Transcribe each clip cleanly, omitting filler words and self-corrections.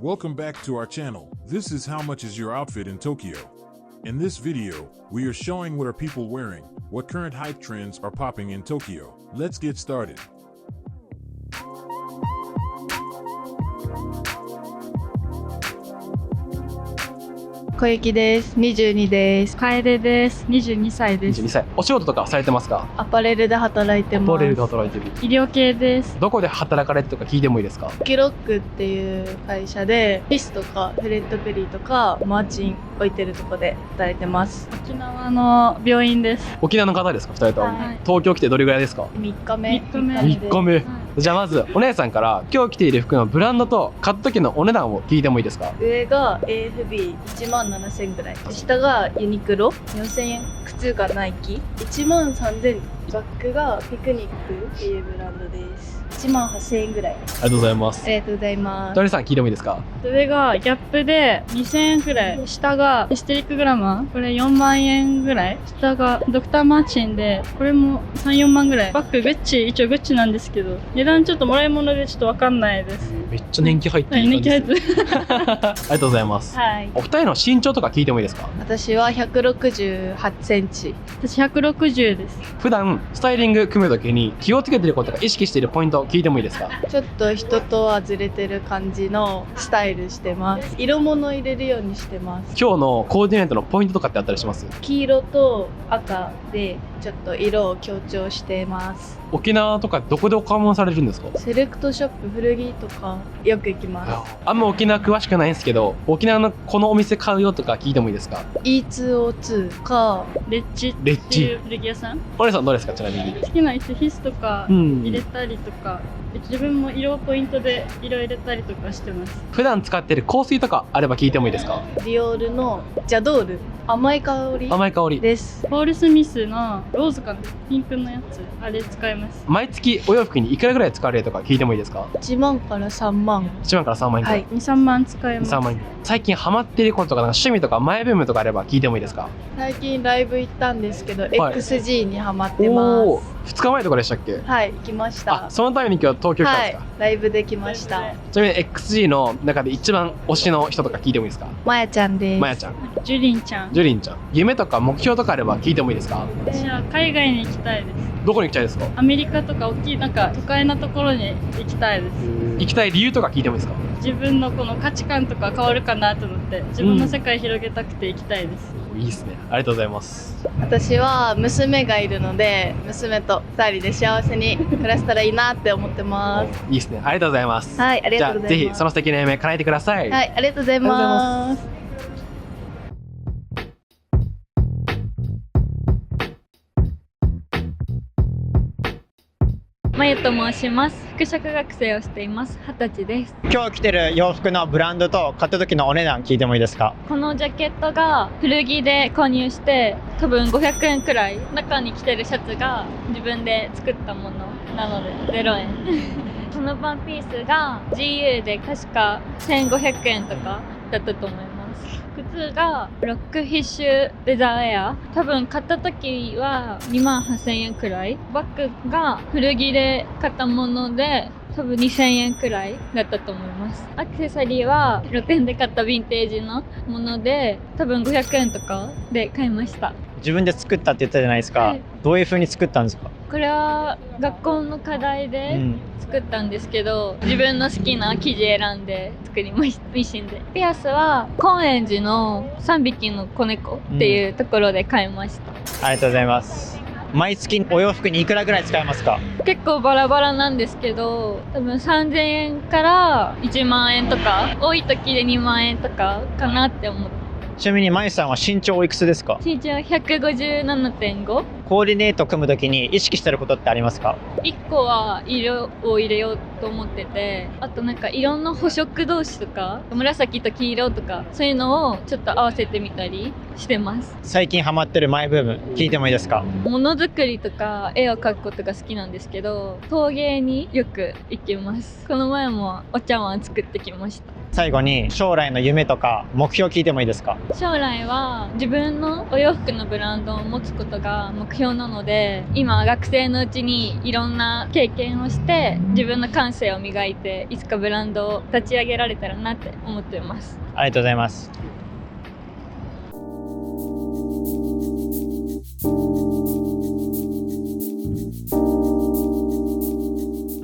Welcome back to our channel. This is how much is your outfit in Tokyo. In this video, we are showing what are people wearing, what current hype trends are popping in Tokyo. Let's get started. 小雪です。22です。楓です。22歳です。22歳。お仕事とかされてますか？アパレルで働いてます。アパレルで働いてる。医療系です。どこで働かれてとか聞いてもいいですか？キロックっていう会社でフィスとかフレッドペリーとかマーチン置いてるとこで働いてます。沖縄の病院です。沖縄の方ですか？2人とも、はい、東京来てどれぐらいですか？3日目。3日目。じゃあまずお姉さんから今日着ている服のブランドと買った時のお値段を聞いてもいいですか？上が AFB1 万7000ぐらい、下がユニクロ4000円、靴がナイキ1万3000、バッグがピクニックっていうブランドです。1万8000円ぐらい。ありがとうございます。ありがとうございます。トニさん聞いてもいいですか？上がギャップで2000円くらい、下がエステリックグラマーこれ4万円ぐらい、下がドクターマーチンでこれも3、4万ぐらい、バッググッチ、一応グッチなんですけど値段ちょっともらい物でちょっとわかんないです。めっちゃ年季入ってる年季入ってるありがとうございます。はい。お二人の身長とか聞いてもいいですか？私は168センチ。私160です。普段スタイリング組む時に気をつけてることとか意識しているポイント聞いてもいいですか？ちょっと人とはずれてる感じのスタイルしてます。色物入れるようにしてます。今日のコーディネートのポイントとかってあったりします？黄色と赤でちょっと色を強調してます。沖縄とかどこでお買い物されるんですか？セレクトショップ、古着とかよく行きます。あんま沖縄詳しくないんですけど、沖縄のこのお店買うよとか聞いてもいいですか？ E2O2 かレッチっていう古着屋さん。お姉さんどうですか？ちなみに好きなヒスとか入れたりとか、自分も色ポイントで色入れたりとかしてます。普段使ってる香水とかあれば聞いてもいいですか？ディオールのジャドール、甘い香り甘い香りです。ポール・スミスのローズかな、ピンクのやつ、あれ使います。毎月お洋服にいくらぐらい使われるとか聞いてもいいですか？1万から3万。1万から3万円くらい、はい、2、3万使います。3万円。最近ハマっていることとか、なんか趣味とかマイブームとかあれば聞いてもいいですか？最近ライブ行ったんですけど、はい、XG にハマってます。2日前とかでしたっけ？はい、行きました。そのために今日東京来たんですか？はい、ライブできました。ちなみに XG の中で一番推しの人とか聞いてもいいですか？まやちゃんです。まやちゃん、ジュリンちゃん。ジュリンちゃん。夢とか目標とかあれば聞いてもいいですか？私は海外に行きたいです。どこに行きたいですか？アメリカとか大きいなんか都会なところに行きたいです。行きたい理由とか聞いてもいいですか？自分のこの価値観とか変わるかなと思って自分の世界広げたくて行きたいです。いいですね。ありがとうございます。私は娘がいるので、娘と2人で幸せに暮らせたらいいなって思ってます。いいですね。ありがとうございます。はい、ありがとうございます。じゃあぜひその素敵な夢叶えてください。はい、ありがとうございます。まゆと申します。服飾学生をしています。20歳です。今日着てる洋服のブランドと買った時のお値段聞いてもいいですか？このジャケットが古着で購入して多分500円くらい、中に着てるシャツが自分で作ったものなので0円このワンピースが GU で確か1500円とかだったと思います。靴がロックフィッシュレザーエア、多分買った時は2万8000円くらい。バッグが古着で買ったもので多分2000円くらいだったと思います。アクセサリーは露店で買ったヴィンテージのもので多分500円とかで買いました。自分で作ったって言ったじゃないですか、はい、どういう風に作ったんですか？これは学校の課題で作ったんですけど、自分の好きな生地選んで作りました。ミシンで。ピアスは高円寺の3匹の子猫っていうところで買いました、ありがとうございます。毎月お洋服にいくらぐらい使えますか？結構バラバラなんですけど、多分3000円から1万円とか、多い時で2万円とかかなって思って。ちなみにまゆさんは身長おいくつですか？身長 157.5。 コーディネート組む時に意識してることってありますか1個は色を入れようと思ってて、あとなんか色の補色同士とか紫と黄色とかそういうのをちょっと合わせてみたりしてます。最近ハマってるマイブーム聞いてもいいですか？ものづくりとか絵を描くことが好きなんですけど、陶芸によく行きます。この前もお茶碗作ってきました。最後に将来の夢とか目標聞いてもいいですか？将来は自分のお洋服のブランドを持つことが目標なので、今学生のうちにいろんな経験をして自分の感性を磨いて、いつかブランドを立ち上げられたらなって思っています。ありがとうございます。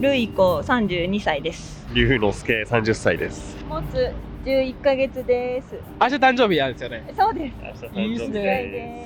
ルイコ32歳です。龍之介30歳です。持つ11ヶ月です。明日誕生日なんですよね。そうです。いいです1歳ね。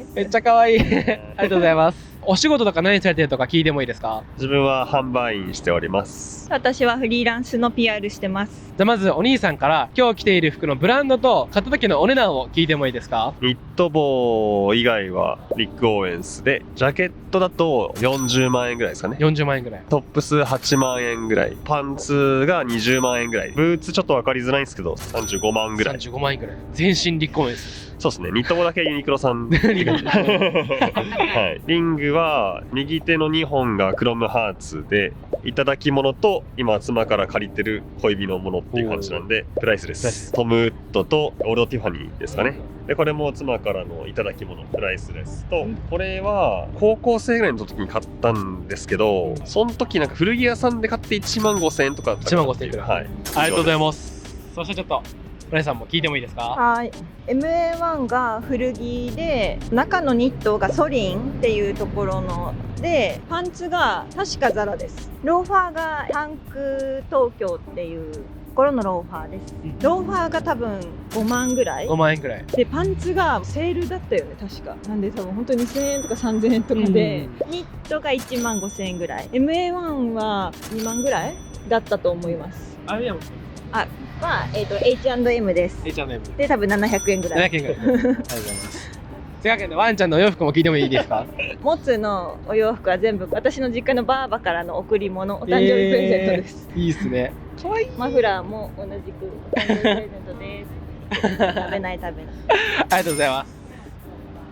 です。めっちゃ可愛い。ありがとうございます。お仕事とか何されてるとか聞いてもいいですか？自分は販売員しております。私はフリーランスの PR してます。じゃあまずお兄さんから今日着ている服のブランドと買った時のお値段を聞いてもいいですか？ニット帽以外はリック・オーエンスで、ジャケットだと40万円ぐらいですかね。40万円ぐらい。トップス8万円ぐらい、パンツが20万円ぐらい、ブーツちょっと分かりづらいんですけど35万ぐらい。35万円ぐらい。全身リックオンです。そうですね。ニット帽だけユニクロさん。はい。リングは右手の2本がクロムハーツで、いただき物と今妻から借りてる恋人のものっていう感じなんでプライスレス。トムウッドとオールドティファニーですかね。でこれも妻からのいただき物プライスレスと、これは高校生ぐらいの時に買ったんですけど、その時なんか古着屋さんで買って1万5,000円とかだったかなっていう。1万5,000円くらい。はい。ありがとうございます。そしてちょっとお姉さんも聞いてもいいですか？はい。MA1 が古着で、中のニットがソリンっていうところので、パンツが確かザラです。ローファーがタンク東京っていうところのローファーです。ローファーが多分5万ぐらい。5万円ぐらい。でパンツがセールだったよね確か。なんで多分本当に2000円とか3000円とかで、ニットが1万5000円ぐらい、 MA1 は2万ぐらいだったと思います。あれでもまあH&M です。 H&M で多分700円ぐらい。700円ぐらい。ありがとうございます。せやけんのワンちゃんのお洋服も聞いてもいいですか？モツのお洋服は全部私の実家のばあばからの贈り物、お誕生日プレゼントです。いいっすね。かわいい。マフラーも同じくお誕生日プレゼントです。食べない。ありがとうございます。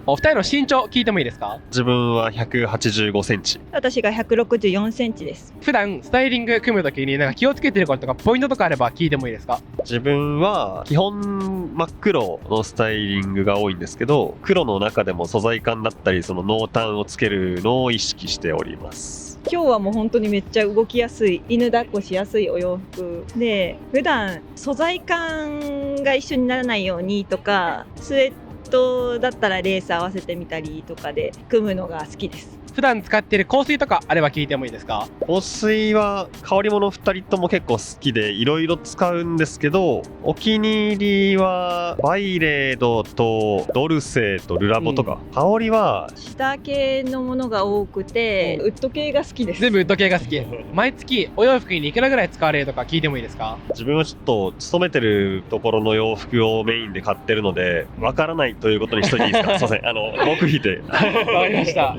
お二人の身長聞いてもいいですか？自分は185センチ。私が164センチです。普段スタイリング組むときになんか気をつけてることとかポイントとかあれば聞いてもいいですか？自分は基本真っ黒のスタイリングが多いんですけど、黒の中でも素材感だったりその濃淡をつけるのを意識しております。今日はもう本当にめっちゃ動きやすい、犬抱っこしやすいお洋服で、普段素材感が一緒にならないようにとか、スウェットだったらレース合わせてみたりとかで組むのが好きです。普段使ってる香水とかあれば聞いてもいいですか？香水は香り物2人とも結構好きでいろいろ使うんですけど、お気に入りはバイレードとドルセとルラボとか、香りは下系のものが多くて、ウッド系が好きです。全部ウッド系が好き。毎月お洋服にいくらぐらい使われるとか聞いてもいいですか？自分はちょっと勤めてるところの洋服をメインで買ってるのでわからないということにしといていいですか？すいません、僕引いて。わかりました。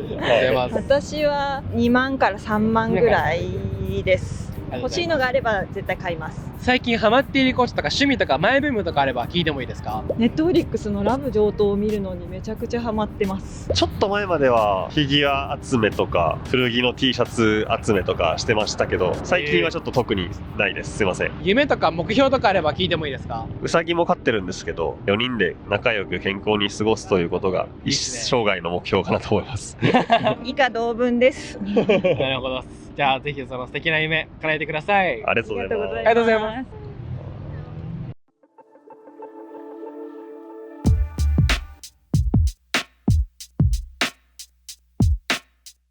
私は2万から3万ぐらいです。欲しいのがあれば絶対買います。最近ハマっていることとか趣味とかマイブームとかあれば聞いてもいいですか？ネットフリックスのラブ上等を見るのにめちゃくちゃハマってます。ちょっと前まではフィギュア集めとか古着の T シャツ集めとかしてましたけど、最近はちょっと特にないです。すいません。夢とか目標とかあれば聞いてもいいですか？うさぎも飼ってるんですけど、4人で仲良く健康に過ごすということが一生涯の目標かなと思います。以下同文です。なるほど。じゃあぜひその素敵な夢叶えてください。ありがとうございます。ありがとうございま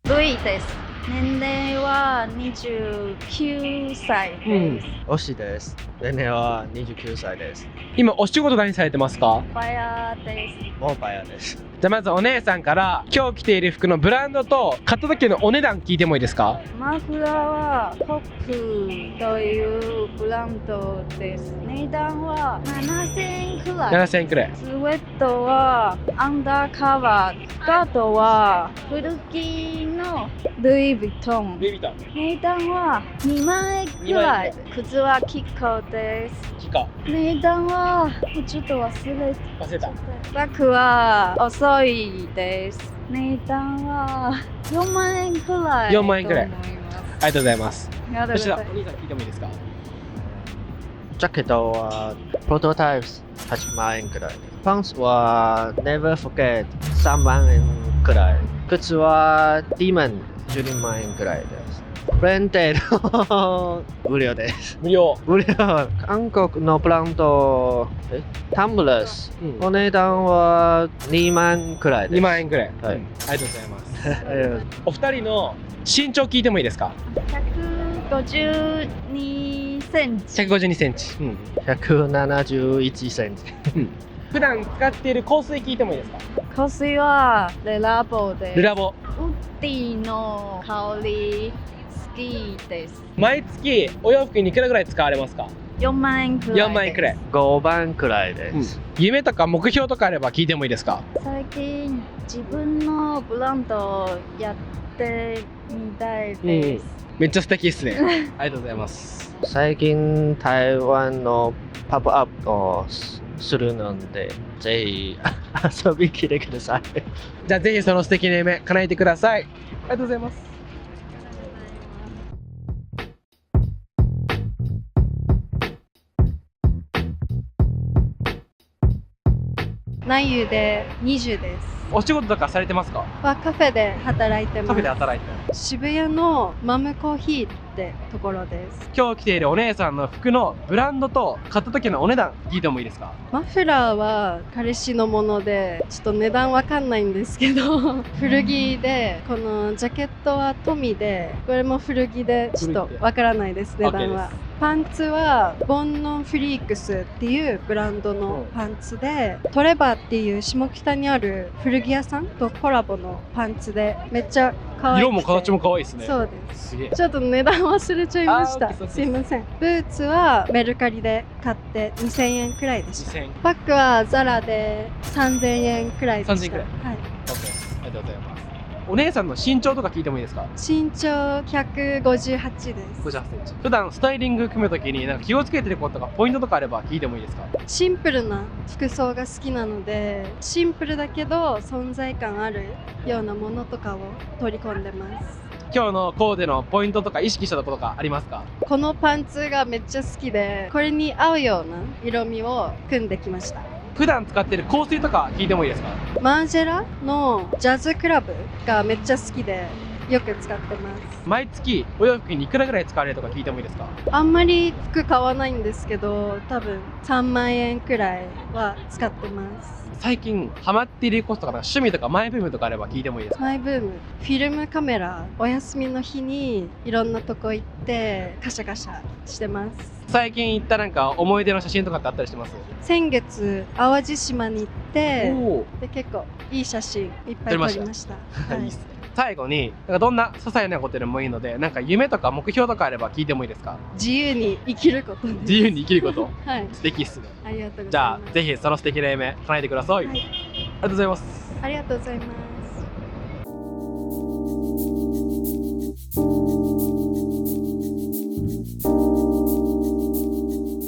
す。ルイです。年齢は29歳です。オシです。年齢は29歳です。今お仕事何されてますか？バヤーです。もうバヤです。じゃあまずお姉さんから今日着ている服のブランドと買った時のお値段聞いてもいいですか？マフラーはコックというブランドです。値段は7000円くらい。7000円くらい。スウェットはアンダーカバー、スカートは古着のルイ・ヴィトン。ルイ・ヴィトン。値段は2万円くらい。靴はキッコです。キコ。値段はちょっと忘れた。バッグは遅いです。値段は4万円くらい。4万円くらい。ありがとうございます。そしたらお兄さん聞いてもいいですか？ジャケットはプロトタイプ8万円くらい。パンツは Never Forget 3万円くらい。靴は Demon 12万円くらいです。レンテル無料です。無料。無料。韓国のブランド、タンブレス、お値段は2万くらいです。2万円くらい。はい。ありがとうございます。お二人の身長聞いてもいいですか152センチ。 152センチ。171センチ。普段使っている香水聞いてもいいですか香水はレラボです。ルラボ。ウッディの香り好きです。毎月お洋服にいくらぐらい使われますか4万円くらいです。4万円くらい。 5万くらいです。夢とか目標とかあれば聞いてもいいですか最近自分のブランドをやってみたいです。めっちゃ素敵ですね。ありがとうございます。最近台湾のパップアップをするので、ぜひ遊びに来てください。じゃあぜひその素敵な夢叶えてください。ありがとうございます。なゆで20です。お仕事とかされてますかはカフェで働いてます。カフェで働いてる。渋谷のマムコーヒーってところです。今日着ているお姉さんの服のブランドと買った時のお値段聞いてもいいですかマフラーは彼氏のものでちょっと値段わかんないんですけど古着で、このジャケットはトミで、これも古着でちょっとわからないです値段は。パンツはボンノンフリークスっていうブランドのパンツで、トレバーっていう下北にある古着屋さんとコラボのパンツで、めっちゃ可愛い。色も形も可愛いですね。そうです。すげえ。ちょっと値段忘れちゃいました。あーすいません。ブーツはメルカリで買って2000円くらいでした。2000円。バッグはザラで3000円くらいでした。 3000円くらい。はい。OK。ありがとうございます。お姉さんの身長とか聞いてもいいですか身長158です。58センチ。普段スタイリング組むときになんか気をつけてることとかポイントとかあれば聞いてもいいですかシンプルな服装が好きなので、シンプルだけど存在感あるようなものとかを取り込んでます。今日のコーデのポイントとか意識したところとかありますかこのパンツがめっちゃ好きで、これに合うような色味を組んできました。普段使ってる香水とか聞いてもいいですかマージェラのジャズクラブがめっちゃ好きでよく使ってます。毎月お洋服にいくらぐらい使われるとか聞いてもいいですかあんまり服買わないんですけど、多分3万円くらいは使ってます。最近ハマっていることとか趣味とかマイブームとかあれば聞いてもいいですかマイブーム、フィルムカメラ、お休みの日にいろんなとこ行ってカシャカシャしてます。最近行ったなんか思い出の写真とかってあったりしてます先月淡路島に行ってで結構いい写真いっぱい撮りました。はい、いいっすね。最後になんかどんな些細なことでもいいので、なんか夢とか目標とかあれば聞いてもいいですか自由に生きることです。自由に生きることはい、素敵っすね。ありがとうございます。じゃあぜひその素敵な夢叶えてください、はい、ありがとうございます。ありがとうございます。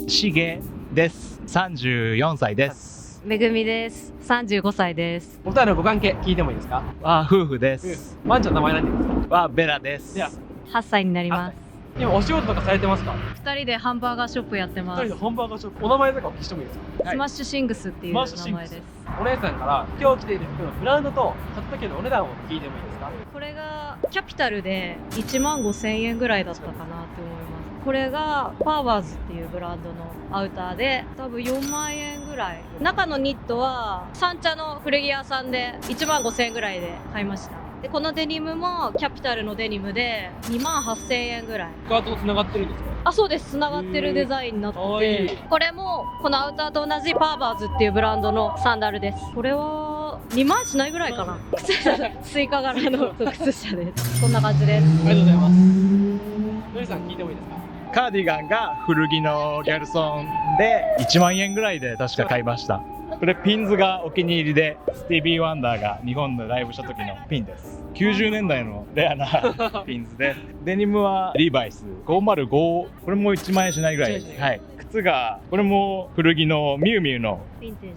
しげです。34歳です。めぐみです。35歳です。お二人のご関係聞いてもいいですか夫婦です。ワンちゃんの名前何ですかベラです。8歳になります。今お仕事とかされてますか2人でハンバーガーショップやってます。2人でハンバーガーショップ、お名前とかお聞きしてもいいですかスマッシュシングスっていう名前です。お姉さんから今日着ている服のブランドと買った時のお値段を聞いてもいいですかこれがキャピタルで1万5,000円ぐらいだったかなって思います。これがパーワーズっていうブランドのアウターで多分4万円ぐらい。中のニットは三茶の古着屋さんで1万5,000円ぐらいで買いました。でこのデニムもキャピタルのデニムで2万8,000円ぐらい。スカートとつながってるんですかあ、そうです。つながってるデザインになってて、これもこのアウターと同じパーバーズっていうブランドのサンダルです。これは2万しないぐらいかな。スイカ柄の靴下です。こんな感じです。ありがとうございます。のりさん聞いてもいいですかカーディガンが古着のギャルソンで1万円ぐらいで確か買いました。これピンズがお気に入りで、スティービー・ワンダーが日本でライブした時のピンです。90年代のレアなピンズで、デニムはリーバイス505、これも1万円しないぐらいです。はい、靴がこれも古着のミュウミュウのヴィンテー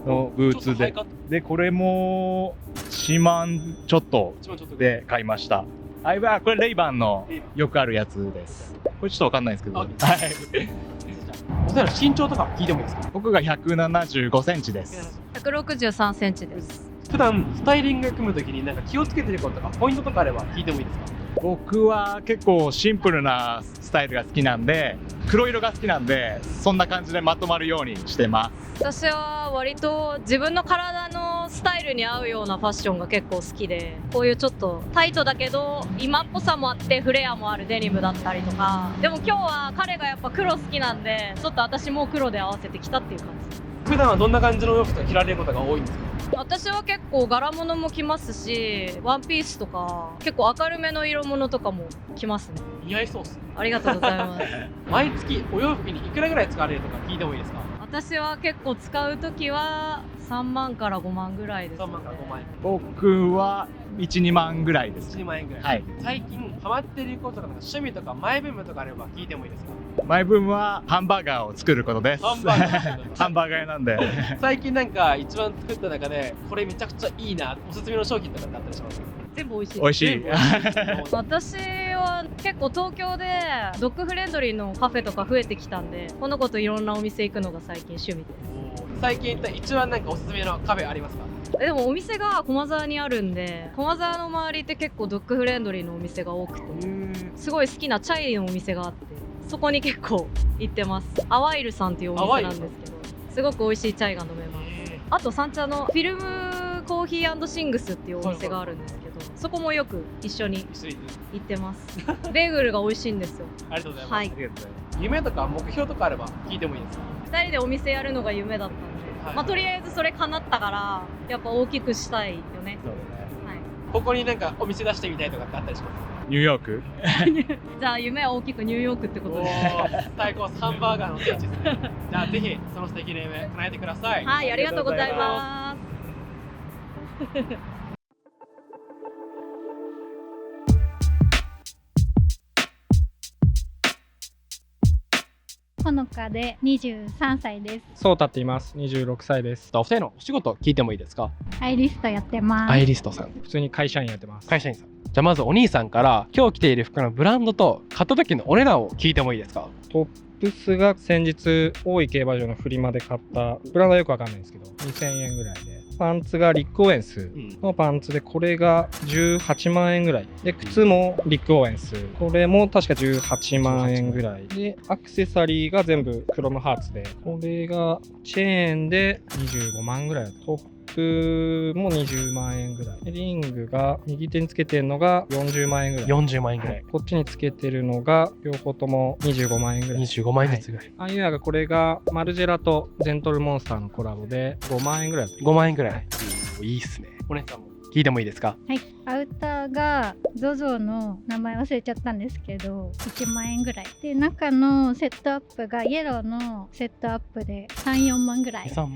ジのブーツで、これも4万ちょっとで買いました。これレイバンのよくあるやつです。これちょっとわかんないですけど、はい。お二人の身長とか聞いてもいいですか？僕が175センチです。163センチです。普段スタイリング組むときになんか気をつけてることとかポイントとかあれば聞いてもいいですか？僕は結構シンプルなスタイルが好きなんで、黒色が好きなんで、そんな感じでまとまるようにしてます。私は割と自分の体のスタイルに合うようなファッションが結構好きで、こういうちょっとタイトだけど今っぽさもあってフレアもあるデニムだったりとか。でも今日は彼がやっぱ黒好きなんで、ちょっと私も黒で合わせてきたっていう感じ。普段はどんな感じの洋服とか着られることが多いんですか？私は結構柄物も着ますし、ワンピースとか結構明るめの色物とかも着ますね。似合いそうっすね。ありがとうございます。毎月お洋服にいくらぐらい使われるとか聞いてもいいですか？私は結構使うときは3万から5万ぐらいです、ね。3万から5万円。僕は1、2万ぐらいです。1、2万円ぐらい。はい。最近ハマっていることとか趣味とかマイブームとかあれば聞いてもいいですか？マイブームはハンバーガーを作ることです。ハンバーガーハンバーガー屋なんで。最近なんか一番作った中でこれめちゃくちゃいいな、おすすめの商品とかってあったりしますか？全部美味しい。美味しい。私は結構東京でドッグフレンドリーのカフェとか増えてきたんで、この子といろんなお店行くのが最近趣味です。最近一番なんかおすすめのカフェありますか？でもお店が駒沢にあるんで、駒沢の周りって結構ドッグフレンドリーのお店が多くて、すごい好きなチャイのお店があって、そこに結構行ってます。アワイルさんっていうお店なんですけど、すごく美味しいチャイが飲めます。あと三茶のフィルムコーヒー&シングスっていうお店があるんですけど、そこもよく一緒に行ってます。ベーグルが美味しいんですよ。ありがとうございます。はい、ありがとうございます。夢とか目標とかあれば聞いてもいいですか？2人でお店やるのが夢だったんで、はい、まあとりあえずそれ叶ったからやっぱ大きくしたいよね。そうですね。はい。ここになんかお店出してみたいとかってあったりしますか？ニューヨークじゃあ夢は大きくニューヨークってことで。最高、ハンバーガーの聖地ですね。じゃあぜひその素敵な夢叶えてください。はい、ありがとうございます。ほのかで23歳です。そうたっています。26歳です。お二人のお仕事聞いてもいいですか？アイリストやってます。アイリストさん。普通に会社員やってます。会社員さん。じゃあまずお兄さんから今日着ている服のブランドと買った時のお値段を聞いてもいいですか？トップスが先日大井競馬場のフリマで買ったブランドはよくわかんないんですけど2000円ぐらいで、パンツがリック・オーエンスのパンツで、これが18万円ぐらいで、靴もリック・オーエンス、これも確か18万円ぐらいで、アクセサリーが全部クロムハーツで、これがチェーンで25万ぐらいだと。トップも20万円ぐらいで、リングが右手につけてるのが40万円ぐらい。40万円ぐらい。こっちにつけてるのが両方とも25万円ぐらい。25万円ずつぐらい。アイウェアがこれがマルジェラとジェントルモンスターのコラボで5万円ぐらい。5万円ぐらい。いいっすね。お姉さんも聞いてもいいですか？はい。アウターが ZOZO の名前忘れちゃったんですけど1万円ぐらいで、中のセットアップがイエローのセットアップで3、4万ぐらい。3万。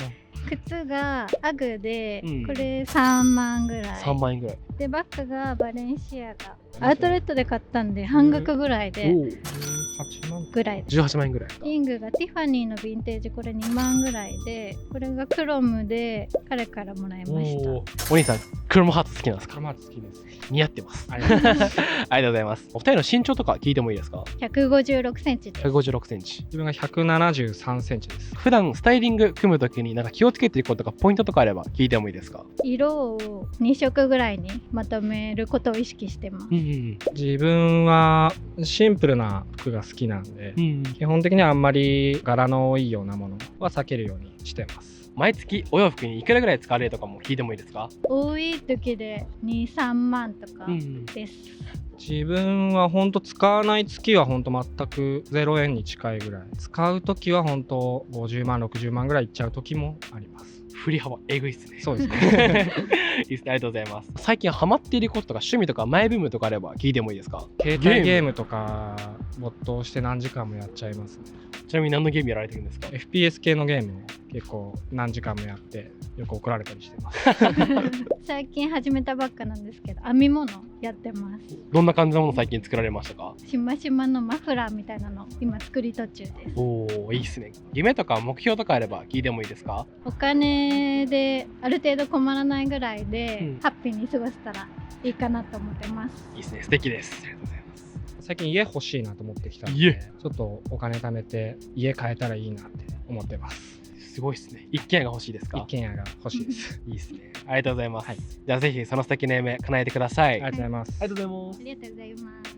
靴がアグで、これ3万ぐらい。3万円ぐらい。でバッグがバレンシアガ、アウトレットで買ったんで半額ぐらいで18万ぐらい。18万円ぐらい。リングがティファニーのヴィンテージ、これ2万ぐらいで、これがクロムで彼からもらいました。お兄さんクロムハーツ好きなんですか？クロムハーツ好きです。似合ってます。ありがとうございます。お二人の身長とか聞いてもいいですか？156センチです。156センチ。自分が173センチです。普段スタイリング組むときになんか気をつけていることとかポイントとかあれば聞いてもいいですか？色を2色ぐらいにまとめることを意識してます。自分はシンプルな服が好きなんで、基本的にはあんまり柄の多いようなものは避けるようにしてます。毎月お洋服にいくらぐらい使われるとかも聞いてもいいですか？多い時で2、3万とかです。自分は本当使わない月は本当全く0円に近いぐらい、使う時は本当50万60万ぐらいいっちゃう時もあります。振り幅えぐいっすね。そうですね。いいっすね、ありがとうございます。最近ハマっていることとか趣味とかマイブームとかあれば聞いてもいいですか？携帯ゲームとか没頭して何時間もやっちゃいますね。ちなみに何のゲームやられてるんですか？ FPS 系のゲームを結構何時間もやってよく怒られたりしてます。最近始めたばっかなんですけど、編み物やってます。どんな感じのもの最近作られましたか？しましまのマフラーみたいなの今作り途中です。おー、いいっすね。夢とか目標とかあれば聞いてもいいですか？お金である程度困らないぐらいで、ハッピーに過ごせたらいいかなと思ってます。いいっすね、素敵です。ありがとうございます。最近家欲しいなと思ってきたので、家ちょっとお金貯めて家買えたらいいなって思ってます。すごいですね。一軒家が欲しいですか？一軒家が欲しいです。いいですね。ありがとうございます。じゃあぜひその素敵な夢叶えてください。ありがとうございます。ありがとうございます。ありがとうございます。